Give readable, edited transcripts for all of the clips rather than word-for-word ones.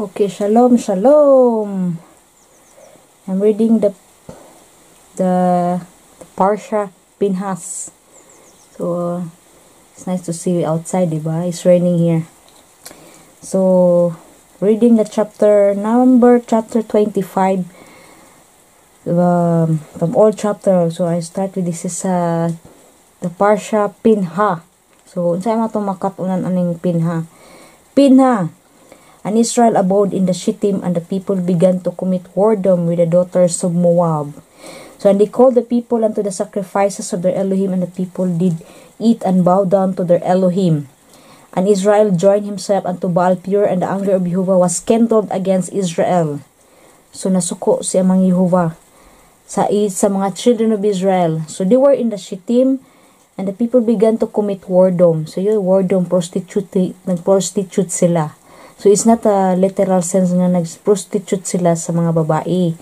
Okay, shalom, shalom. I'm reading the Parsha Pinchas. So it's nice to see you outside, diba? It's raining here. So reading the chapter 25 from all chapter. So I start with this is the Parsha Pinchas. So unsay mo to makatunan aning Pinchas. And Israel abode in the Shittim, and the people began to commit whoredom with the daughters of Moab. So and they called the people unto the sacrifices of their Elohim, and the people did eat and bow down to their Elohim. And Israel joined himself unto Baal Peor, and the anger of Jehovah was kindled against Israel. So nasuko si amang Jehovah sa mga children of Israel. So they were in the Shittim, and the people began to commit whoredom. So yung whoredom, nag-prostitute sila. So it's not a literal sense nga nag-prostitute sila sa mga babae.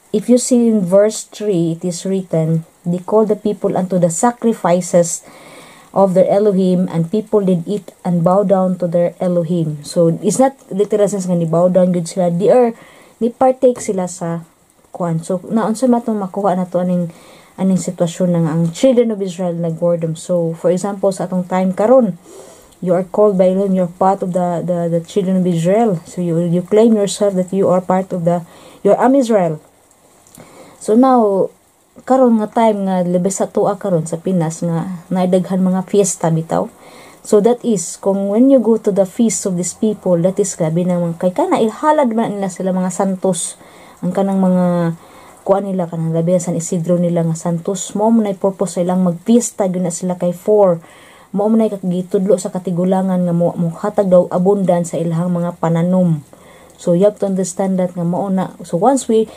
If you see in verse 3, it is written, they called the people unto the sacrifices of their Elohim, and people did eat and bow down to their Elohim. So it's not literal sense nga ni bow down good sila. Ni partake sila sa kuan. So naunsa matong makuha na to aning sitwasyon nga ang children of Israel nag-whoredom. So for example sa atong time karon, you are called by Elohim, you're part of the children of Israel. So you claim yourself that you are part of your Israel. So now, karon nga time nga lebes sa tuwa karon sa Pinas nga naidaghan mga fiesta bitaw. So that is, kung when you go to the feast of these people, that is grabe naman kay kana ilhalad man nila sila mga santos. Ang kanang mga kuan nila kanang labi San Isidro nila nga santos. Mo na purpose silang magfiesta gyud na sila kay 4. Mao man gitudlo sa katigulangan nga mo hatag daw abundance sa ilahang mga pananom. So you have to understand that nga mao na. So once when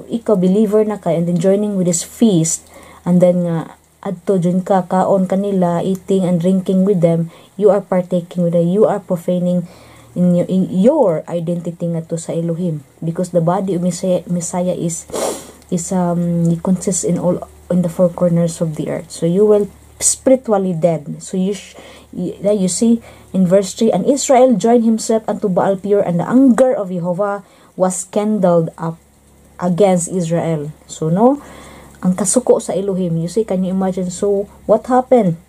ikaw believer na ka and then joining with this feast, and then nga adto jud ka kaon kanila, eating and drinking with them, you are partaking with them, you are profaning in your identity nga to sa Elohim, because the body of Messiah is he consists in the four corners of the earth. So you will spiritually dead. So you see in verse 3, and Israel joined himself unto Baal Peor, and the anger of Jehovah was kindled up against Israel. So no, ang kasuko sa Elohim. You see, can you imagine? So what happened?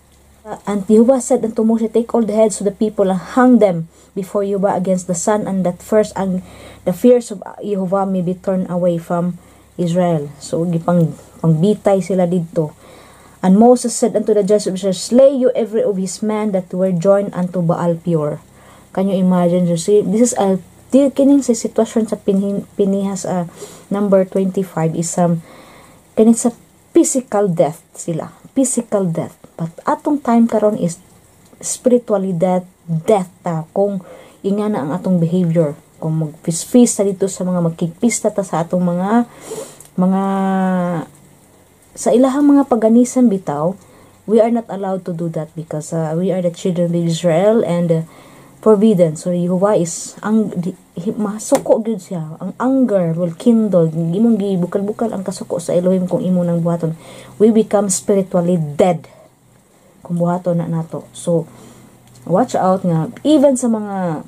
And Jehovah said unto Moses, take all the heads of the people and hang them before Jehovah against the sun, and that first and the fears of Jehovah may be turned away from Israel. So pangbitay sila dito. And Moses said unto the judges of Israel, slay you every of his men that were joined unto Baal Peor. Can you imagine? You see, this is kining sa sitwasyon sa Pinchas number 25 is kining sa physical death sila. Physical death. But atong time karon is spiritually death ta kung inga na ang atong behavior. Kung mag-feast dito sa mga magkikpista ta sa atong mga sa ilahang mga paganisan bitaw, we are not allowed to do that because we are the children of Israel and forbidden. So Jehovah is masuko gyud siya. Ang anger will kindle. Imong gibukal-bukal ang kasuko sa Elohim kung imo nang buhaton. We become spiritually dead kung buhaton na nato. So watch out nga even sa mga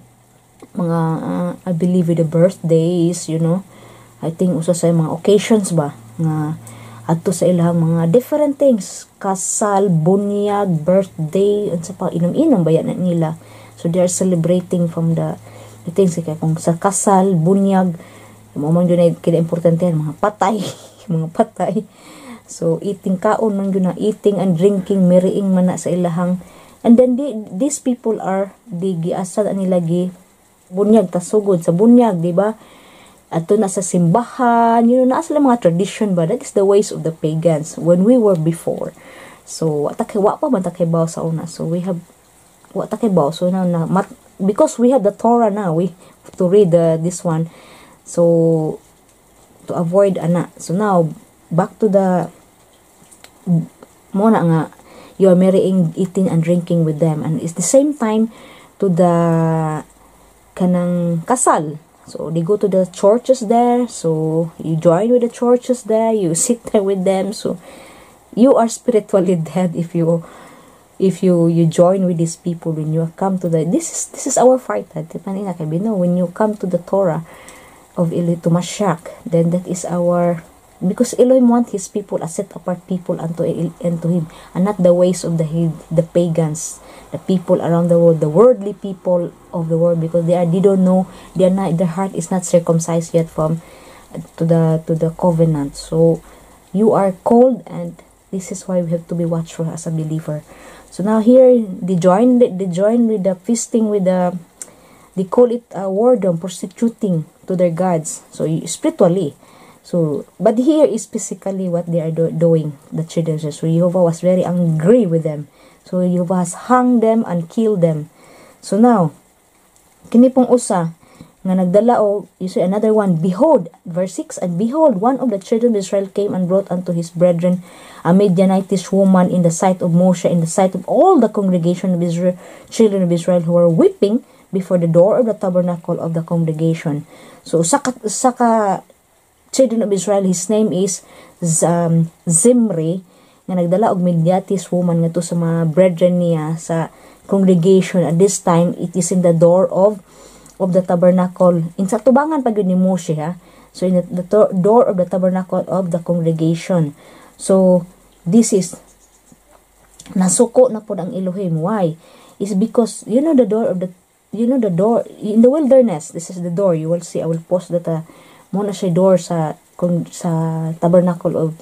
I believe with the birthdays, you know. I think usa sa mga occasions ba nga adto sa ilahang mga different things, kasal, bunyag, birthday, unsa pa inom-inom bayan na nila. So they are celebrating from the things kay kung sa kasal, bunyag, mo man gyud kay importante mga patay, mga patay. So eating kaon man gyud na, eating and drinking, marrying man na sa ilahang. And then these people are giasad nila bunyag tasugod sa bunyag, di ba? Ato na sa simbahan, na sila mga tradition ba? That is the ways of the pagans when we were before. So, wa pa man takibaw sa una. So, we have, wa takibaw. So, now, because we have the Torah now, we have to read this one. So, to avoid ana. So, now, back to muna nga, you are marrying, eating, and drinking with them. And it's the same time to the kanang kasal. So, they go to the churches there. So, you join with the churches there. You sit there with them. So, you are spiritually dead if you if you join with these people, when you come to the, this is our fight, when you come to the Torah of to Mashiach, then that is our, because Elohim want his people, a set apart people unto him, and not the ways of the pagans, the people around the world, the worldly people of the world, because they don't know, their heart is not circumcised yet from to the covenant. So you are called, and this is why we have to be watchful as a believer. So now here they join with the feasting, with the, they call it whoredom, prostituting to their gods. So spiritually. So, but here is physically what they are doing, the children. So Jehovah was very angry with them. So Jehovah has hung them and killed them. So now, kini pong usa nga nagdala, o you see another one, behold, verse 6, and behold, one of the children of Israel came and brought unto his brethren a Midianitish woman in the sight of Moshe, in the sight of all the congregation of Israel, children of Israel, who were weeping before the door of the tabernacle of the congregation. So saka children of Israel, his name is Zimri, nga nagdala og Midianitish woman nga to sa mga brethren niya sa congregation. At this time, it is in the door of the tabernacle. In sa tubangan pa ni Moshe, ha? So in the door of the tabernacle of the congregation. So this is nasuko na po ang Elohim. Why? Is because the door of the, the door in the wilderness. This is the door. You will see, I will post that muna siya door sa tabernacle of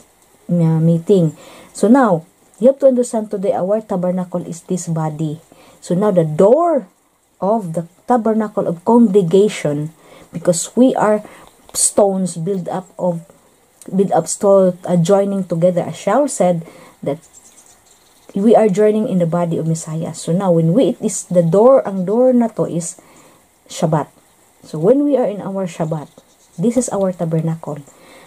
meeting. So now, you have to understand today, our tabernacle is this body. So now the door of the tabernacle of congregation, because we are stones built up joining together, as Shaul said, that we are joining in the body of Messiah. So now when it is the door, ang door na to is Shabbat. So when we are in our Shabbat, this is our tabernacle.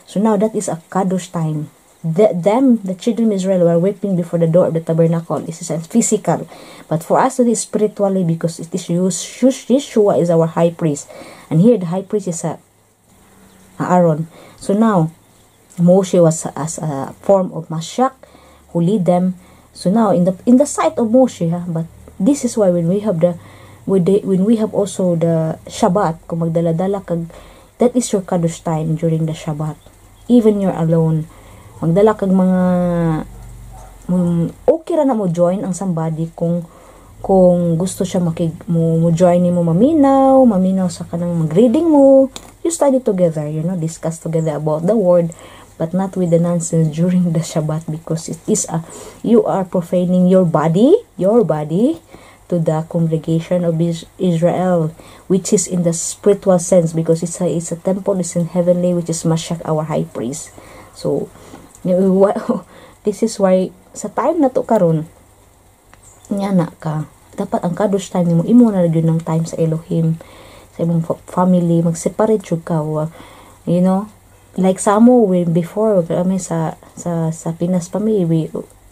So now that is a kadosh time. The children of Israel were weeping before the door of the tabernacle. This is physical. But for us, it is spiritually, because it is Yeshua is our high priest. And here, the high priest is Aaron. So now, Moshe was as a form of Mashiach who lead them. So now, in the sight of Moshe, but this is why when we have also the Shabbat, kung magdala-dala kag, that is your kadosh time during the Shabbat. Even you're alone, magdala kag mga okay ra na mo join ang somebody kung gusto siya mo join mo maminaw sa kanang mag-reading mo, you study together, discuss together about the word, but not with the nonsense during the Shabbat, because it is you are profaning your body to the congregation of Israel, which is in the spiritual sense, because it's a temple, it's in heavenly, which is Mashiach, our high priest. So this is why sa time na to karon nga na ka, dapat ang kadosh time mo imo na gyud ng time sa Elohim, sa imong family, mag-separate jud ka, like samo when before kami sa Pinas family,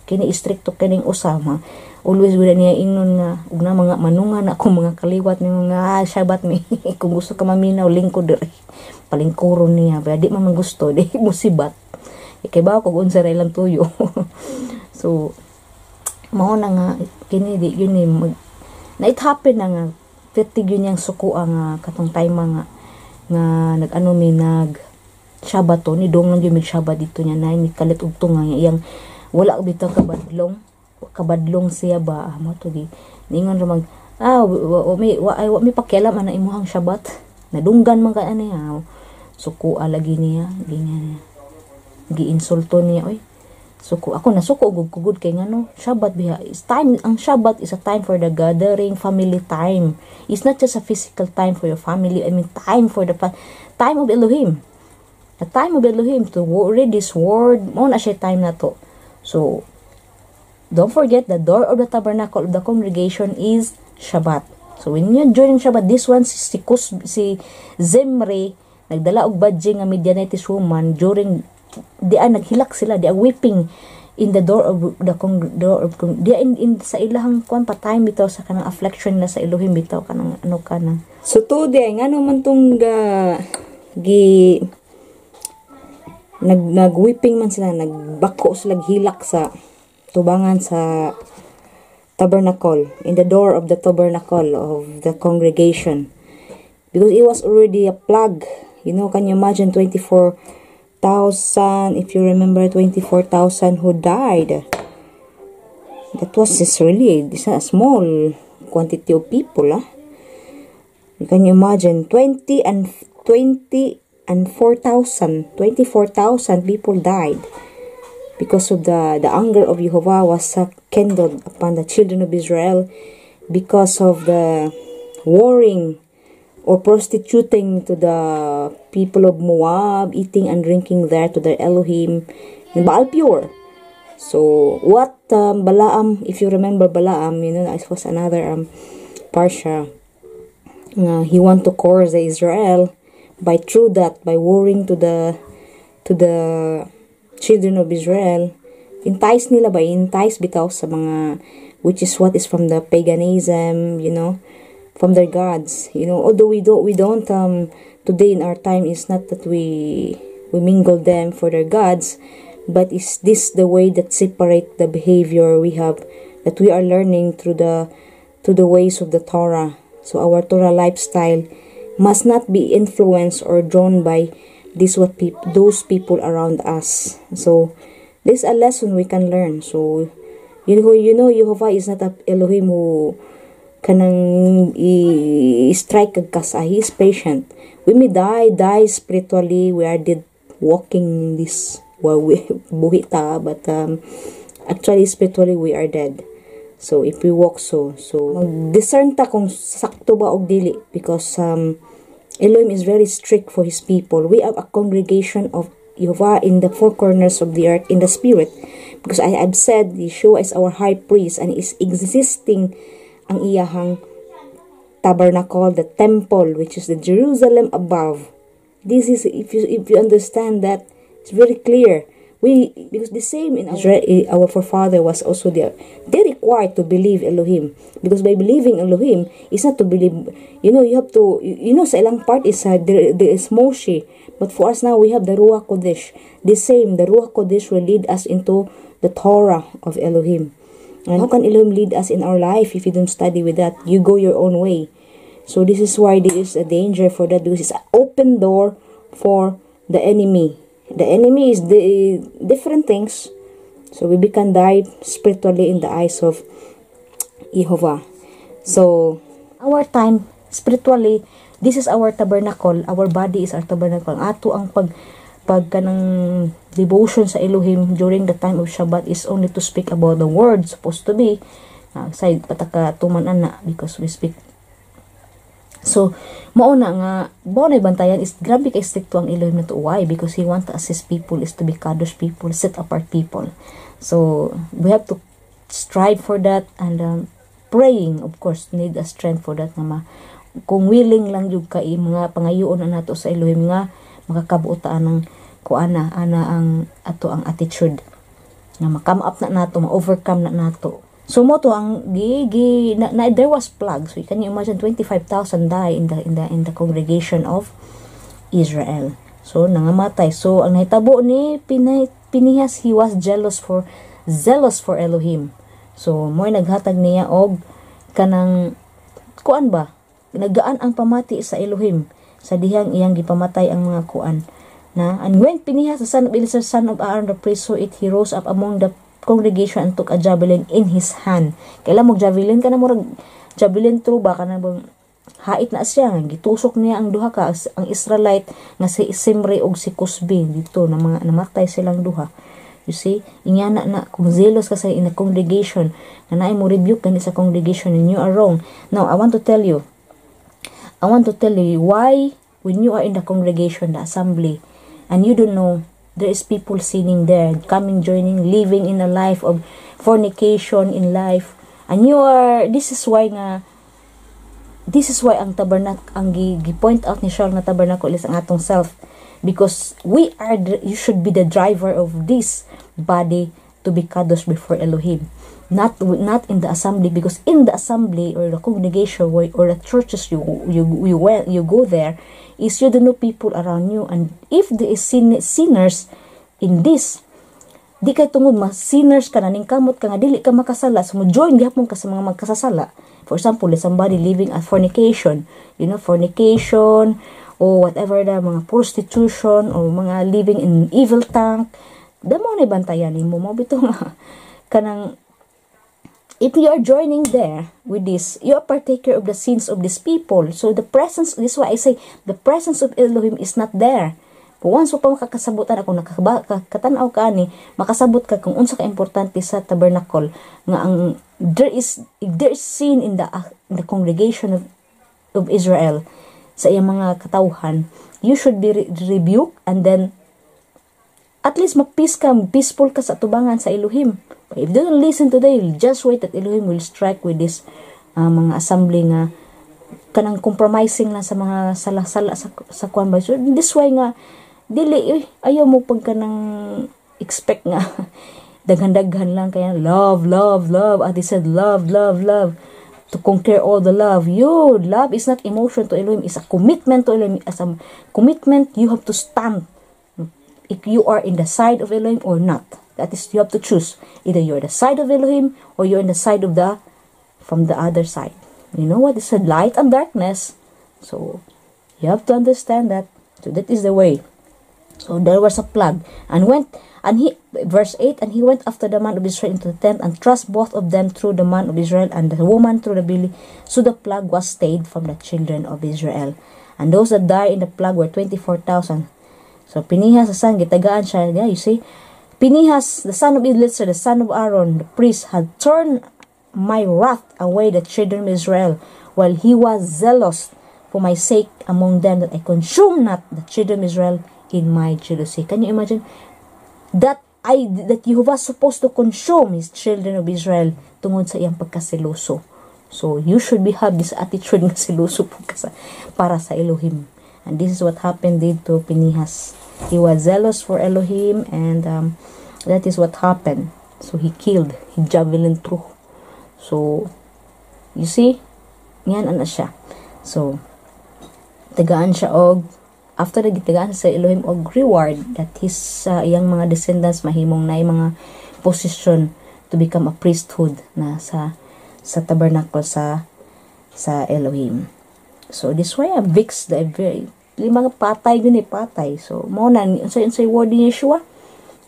kini stricto kining usama, always wala niya ingnon nga ug na mga manungan ako mga kaliwat ni mga Shabbat mi kung gusto ka maminaw lingkod diri palingkuron niya, pero di man gusto, di musibat. Kay ba kung unsa ra ilang tuyo. So mao na nga kini di yun na it happen na nga fatigue yun yang suko ang katong time nga nag-ano mi nag Shabbato ni dong lang yung Shabbat dito niya na ni kalit ug tunga yang wala bitaw kabadlong siya ba mo to di ningon ra mag mi pakialam ana imuhang Shabbat, nadunggan man ka ani suko lagi niya ganyan giinsulto niya, oy suko ako na suko gugud kay ngano Shabbat biha is time. Ang Shabbat is a time for the gathering, family time. It's not just a physical time for your family, I mean time for the time of Elohim, the time of Elohim to read this word mo na siya time na to. So don't forget, the door of the tabernacle of the congregation is Shabbat. So when you're during Shabbat, this one si Zimri nagdala og badge nga Midianitish woman during naghilak sila, they are weeping in the door of the they are in sa ilahang kwan pa time bitaw sa kanang affliction na sa Elohim bitaw kanang ano kana. So today ngano man tong nag-weeping man sila, nagbako sila, hilak sa tubangan sa tabernacle, in the door of the tabernacle of the congregation. Because it was already a plague. You know, can you imagine 24,000, if you remember, 24,000 who died. That was just really, it's not a small quantity of people. Can you imagine, 24,000 people died. Because of the anger of Jehovah was kindled upon the children of Israel because of the warring or prostituting to the people of Moab, eating and drinking there to their Elohim, in Baal Pure. So what Balaam, if you remember Balaam, you know, it was another Parsha. He want to curse the Israel by warring to the children of Israel. Entice bitaw sa mga, which is what is from the paganism, you know, from their gods, you know. Although we don't today in our time, is not that we mingle them for their gods, but is this the way that separate the behavior we have, that we are learning through the ways of the Torah. So our Torah lifestyle must not be influenced or drawn by those people around us. So this is a lesson we can learn. So you know Jehovah is not a Elohim who kanang strike kagkasa. He is patient. We may die spiritually. We are dead walking in this buhi ta, but actually spiritually we are dead. So if we walk so discern ta kung sakto ba og dili, because Elohim is very strict for his people. We have a congregation of Jehovah in the four corners of the earth in the spirit, because I have said Yeshua is our high priest and is existing ang iyahang tabernacle, the temple, which is the Jerusalem above. This is, if you understand that, it's very clear. Because the same in our forefather was also there. They required to believe Elohim, because by believing Elohim is not to believe, you know, you have to, you know, sa ilang part is there is Moshe, but for us now we have the Ruach Kodesh. The same, the Ruach Kodesh will lead us into the Torah of Elohim. And how can Elohim lead us in our life if you don't study with that? You go your own way. So this is why there is a danger for that, because it's an open door for the enemy. The enemy is the different things. So we can die spiritually in the eyes of Jehovah. So our time spiritually, this is our tabernacle. Our body is our tabernacle. Ato ang pagkanang devotion sa Elohim during the time of Shabbat is only to speak about the word, supposed to be side pataka tumanan na, because we speak. So mauna nga bonay bantayan is grabe kay stricto ang Elohim na to. Why? Because he want to assist people, is to be kadosh people, set apart people. So we have to strive for that, and praying, of course, need a strength for that nga kung willing lang jud kay mga pangayoon na nato sa Elohim nga makakabuotaan ng kuana ang ato ang attitude nga ma-come up na nato, ma-overcome na nato. So mo to ang there was plague. So can you imagine 25,000 die in the congregation of Israel. So nangamatay. So ang nahitabo ni Pinchas, he was zealous for Elohim. So mo'y naghatag niya og kanang kuan ba? Nagaan ang pamati sa Elohim sa dihang iyang gipamatay ang mga kuan na. And when Pinchas, the son of Eleazar, son of Aaron the priest, saw it, he rose up among the congregation and took a javelin in his hand. Kailan mo javelin ka na murag javelin through ba ka na bang hait na siya, gitusok niya ang duha ka ang Israelite nga si Simri og si Cosbi dito na mga namatay silang duha. You see, inyana na kung zealous ka sa in a congregation na naay mo rebuke kani sa congregation and you are wrong. Now I want to tell you why when you are in the congregation, the assembly, and you don't know, there is people sitting there, coming, joining, living in a life of fornication in life. And this is why ang tabernacle, ang gi-point out ni Charles na tabernacle is ang atong self. Because you should be the driver of this body to be kadosh before Elohim. Not in the assembly, because in the assembly or the congregation or the churches you go there, is you don't know people around you, and if there is sinners in this di kay tungod sinners ka na, ningkamot ka nga dili ka makasala, so mo join gihapon ka sa mga magkasasala. For example, somebody living at fornication, fornication or whatever the mga prostitution or mga living in evil tank, damo na bantayan nimo mo bito nga kanang if you are joining there with this, you are partaker of the sins of these people. So the presence, this is why I say the presence of Elohim is not there. Kung once pa makakasabutan ako, nakatanaw ka ni, makasabot ka kung unsa ka importante sa tabernacle, nga ang there is sin in the congregation of Israel, sa iyang mga katawhan, you should be rebuked, and then at least peaceful ka sa tubangan sa Elohim. If you don't listen today, just wait that Elohim will strike with this mga assembly nga kanang compromising lang sa mga sala-sala sa kwan ba. So this way nga dili ayaw mo pag kanang expect nga daghan-daghan lang kaya love as they said, love to conquer all the love. Love is not emotion to Elohim, it's a commitment to Elohim. As a commitment, you have to stand if you are in the side of Elohim or not. That is, you have to choose. Either you're the side of Elohim or you're in the side of from the other side. You know what? It's a light and darkness. So, you have to understand that. So, that is the way. So, there was a plague. Verse 8, and he went after the man of Israel into the tent and thrust both of them through the man of Israel and the woman through the belly. So, the plague was stayed from the children of Israel. And those that died in the plague were 24,000. So, Pinchas, the son, gitagaan siya. Yeah, you see? Pinchas, the son of Eleazar, the son of Aaron, the priest, had turned my wrath away the children of Israel, while he was zealous for my sake among them, that I consume not the children of Israel in my jealousy. Can you imagine? That Jehovah was supposed to consume his children of Israel tungod sa iyang pagkasiloso. So, you should have this attitude na siloso para sa Elohim. And this is what happened to Pinchas. He was zealous for Elohim, and that is what happened. So, he killed. He javelin through. So, you see? Yan ana siya. So, tagaan siya og after nagitagaan sa Elohim og reward that his iyang mga descendants mahimong na mga position to become a priesthood na sa tabernacle sa Elohim. So this way Vix the mga patay gani patay. So mo na say word ni Yeshua,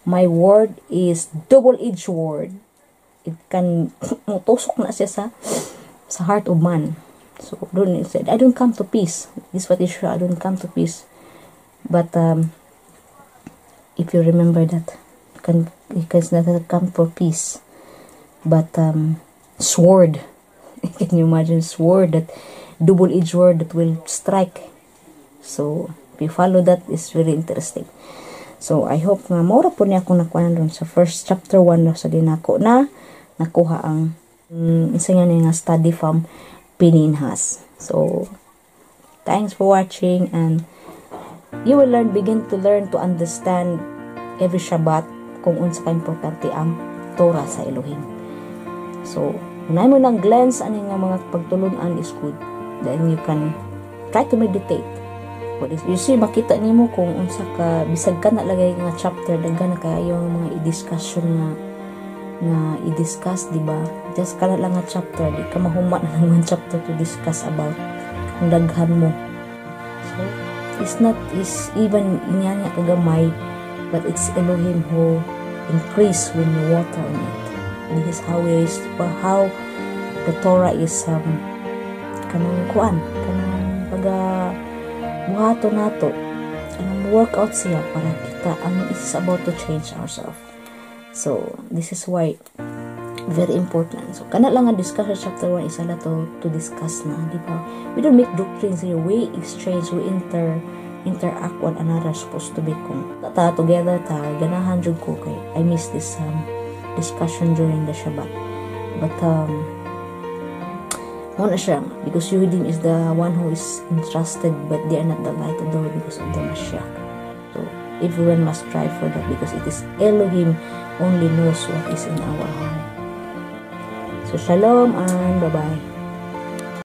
my word is double-edged word. It can tusok na siya sa heart of man. So he said, I don't come to peace. This is what Yeshua, I don't come to peace. But if you remember that, you can not come for peace, but sword. Can you imagine sword, that double-edged sword that will strike? So if you follow that, it's very interesting. So I hope nga maura po niya akong nakuha doon sa first chapter 1 sa dinako na nakuha ang isa nga nga study from Pinchas. So thanks for watching, and you will begin to learn to understand every Shabbat kung unsa ka importante ang Torah sa Elohim. So, unay mo nang glance ani nga mga pagtulunan is good. Then you can try to meditate. You see, makita nimo kung unsa ka bisag ka na lagay nga chapter daghan na kayo mga i-discussion nga i-discuss, di ba? Just kana lang nga chapter, di ka mahuma na lang chapter to discuss about kung daghan mo. So, it's not is even inya kagamay, but it's Elohim who increase when you water on it. This is how the Torah is kanang kuan, kanang buhato nato, kanang work out siya para kita ang is about to change ourselves. So this is why very important. So kana lang ang discussion chapter 1 is ala to discuss na, di ba? We don't make doctrines here. We exchange, we interact one another, supposed to be kung ta together ta ganahan jud ko kay I miss this discussion during the Shabbat. But muna siya, because Yehudim is the one who is entrusted, but they are not the light of the world because of the Mashiach. So everyone must strive for that, because it is Elohim only knows what is in our heart. So shalom and bye-bye.